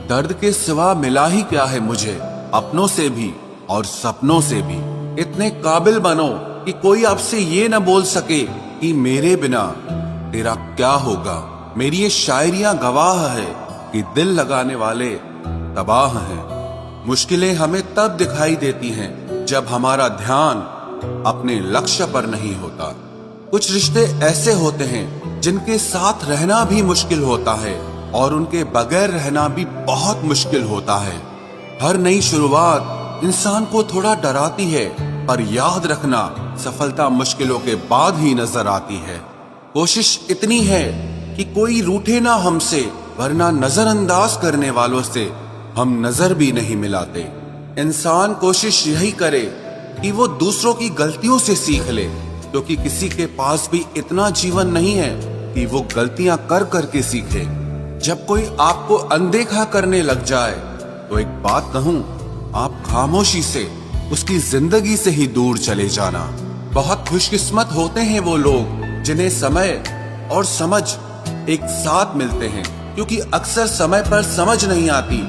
दर्द के सिवा मिला ही क्या है मुझे, अपनों से भी और सपनों से भी। इतने काबिल बनो कि कोई आपसे ये न बोल सके कि मेरे बिना तेरा क्या होगा। मेरी ये शायरियां गवाह है कि दिल लगाने वाले तबाह हैं। मुश्किलें हमें तब दिखाई देती हैं जब हमारा ध्यान अपने लक्ष्य पर नहीं होता। कुछ रिश्ते ऐसे होते हैं जिनके साथ रहना भी मुश्किल होता है और उनके बगैर रहना भी बहुत मुश्किल होता है। हर नई शुरुआत इंसान को थोड़ा डराती है, पर याद रखना सफलता मुश्किलों के बाद ही नजर आती है। कोशिश इतनी है कि कोई रूठे ना हमसे, वरना नजरअंदाज करने वालों से हम नजर भी नहीं मिलाते। इंसान कोशिश यही करे कि वो दूसरों की गलतियों से सीख ले, क्योंकि किसी के पास भी इतना जीवन नहीं है कि वो गलतियां कर करके सीखे। जब कोई आपको अनदेखा करने लग जाए तो एक बात कहूं, आप खामोशी से उसकी जिंदगी से ही दूर चले जाना। बहुत खुशकिस्मत होते हैं वो लोग जिन्हें समय और समझ एक साथ मिलते हैं, क्योंकि अक्सर समय पर समझ नहीं आती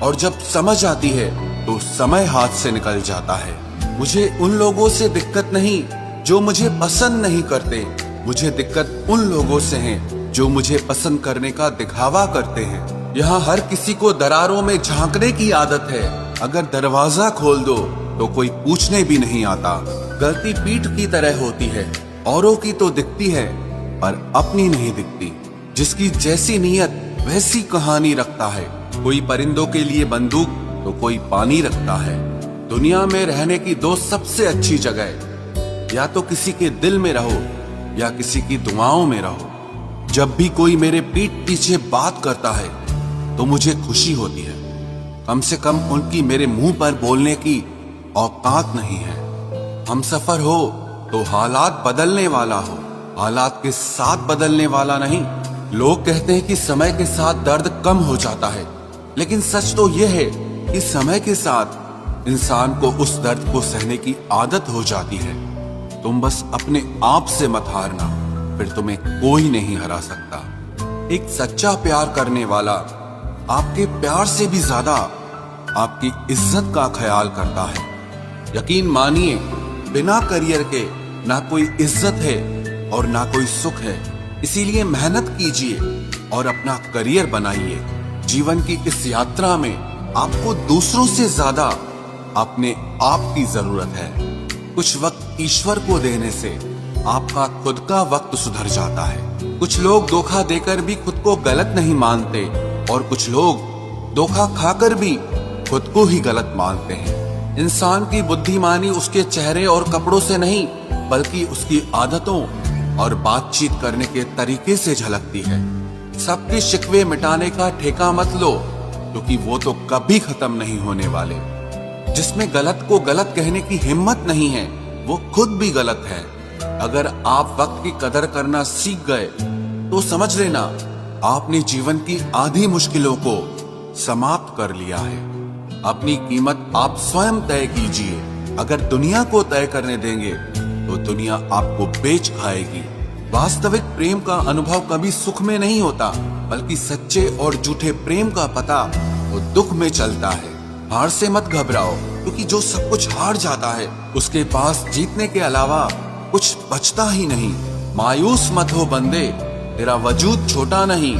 और जब समझ आती है तो समय हाथ से निकल जाता है। मुझे उन लोगों से दिक्कत नहीं जो मुझे पसंद नहीं करते, मुझे दिक्कत उन लोगों से है जो मुझे पसंद करने का दिखावा करते हैं। यहाँ हर किसी को दरारों में झांकने की आदत है। अगर दरवाजा खोल दो तो कोई पूछने भी नहीं आता। गलती पीठ की तरह होती है, औरों की तो दिखती है पर अपनी नहीं दिखती। जिसकी जैसी नीयत वैसी कहानी रखता है। कोई परिंदों के लिए बंदूक तो कोई पानी रखता है। दुनिया में रहने की दो सबसे अच्छी जगह, या तो किसी के दिल में रहो या किसी की दुआओं में रहो। जब भी कोई मेरे पीठ पीछे बात करता है तो मुझे खुशी होती है। कम से कम उनकी मेरे मुंह पर बोलने की औकात नहीं है। हमसफर हो तो हालात बदलने वाला हो, हालात के साथ बदलने वाला नहीं। लोग कहते हैं कि समय के साथ दर्द कम हो जाता है, लेकिन सच तो यह है कि समय के साथ इंसान को उस दर्द को सहने की आदत हो जाती है। तुम बस अपने आप से मत हारना, फिर तुम्हें कोई नहीं हरा सकता। एक सच्चा प्यार करने वाला आपके प्यार से भी ज्यादा आपकी इज्जत का ख्याल करता है। यकीन मानिए, बिना करियर के ना कोई इज्जत है और ना कोई सुख है। इसीलिए मेहनत कीजिए और अपना करियर बनाइए। जीवन की इस यात्रा में आपको दूसरों से ज्यादा अपने आप की जरूरत है। कुछ वक्त ईश्वर को देने से आपका खुद का वक्त सुधर जाता है। कुछ लोग धोखा देकर भी खुद को गलत नहीं मानते और कुछ लोग धोखा खाकर भी खुद को ही गलत मानते हैं। इंसान की बुद्धिमानी उसके चेहरे और कपड़ों से नहीं, बल्कि उसकी आदतों और बातचीत करने के तरीके से झलकती है। सबके शिकवे मिटाने का ठेका मत लो, क्योंकि वो तो कभी खत्म नहीं होने वाले। जिसमें गलत को गलत कहने की हिम्मत नहीं है, वो खुद भी गलत है। अगर आप वक्त की कदर करना सीख गए तो समझ लेना आपने जीवन की आधी मुश्किलों को समाप्त कर लिया है। अपनी कीमत आप स्वयं तय कीजिए। अगर दुनिया को तय करने देंगे तो दुनिया आपको बेच खाएगी। वास्तविक प्रेम का अनुभव कभी सुख में नहीं होता, बल्कि सच्चे और झूठे प्रेम का पता वो दुख में चलता है। हार से मत घबराओ, क्योंकि जो सब कुछ हार जाता है उसके पास जीतने के अलावा कुछ बचता ही नहीं। मायूस मत हो बंदे, तेरा वजूद छोटा नहीं।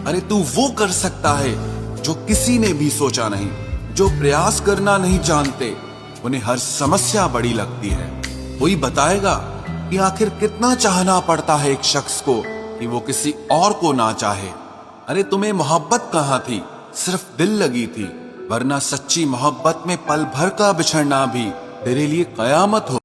अरे तू वो कर सकता है जो किसी ने भी सोचा नहीं। जो प्रयास करना नहीं जानते उन्हें हर समस्या बड़ी लगती है। कोई बताएगा कि आखिर कितना चाहना पड़ता है एक शख्स को कि वो किसी और को ना चाहे। अरे तुम्हें मोहब्बत कहाँ थी, सिर्फ दिल लगी थी, वरना सच्ची मोहब्बत में पल भर का बिछड़ना भी तेरे लिए कयामत हो।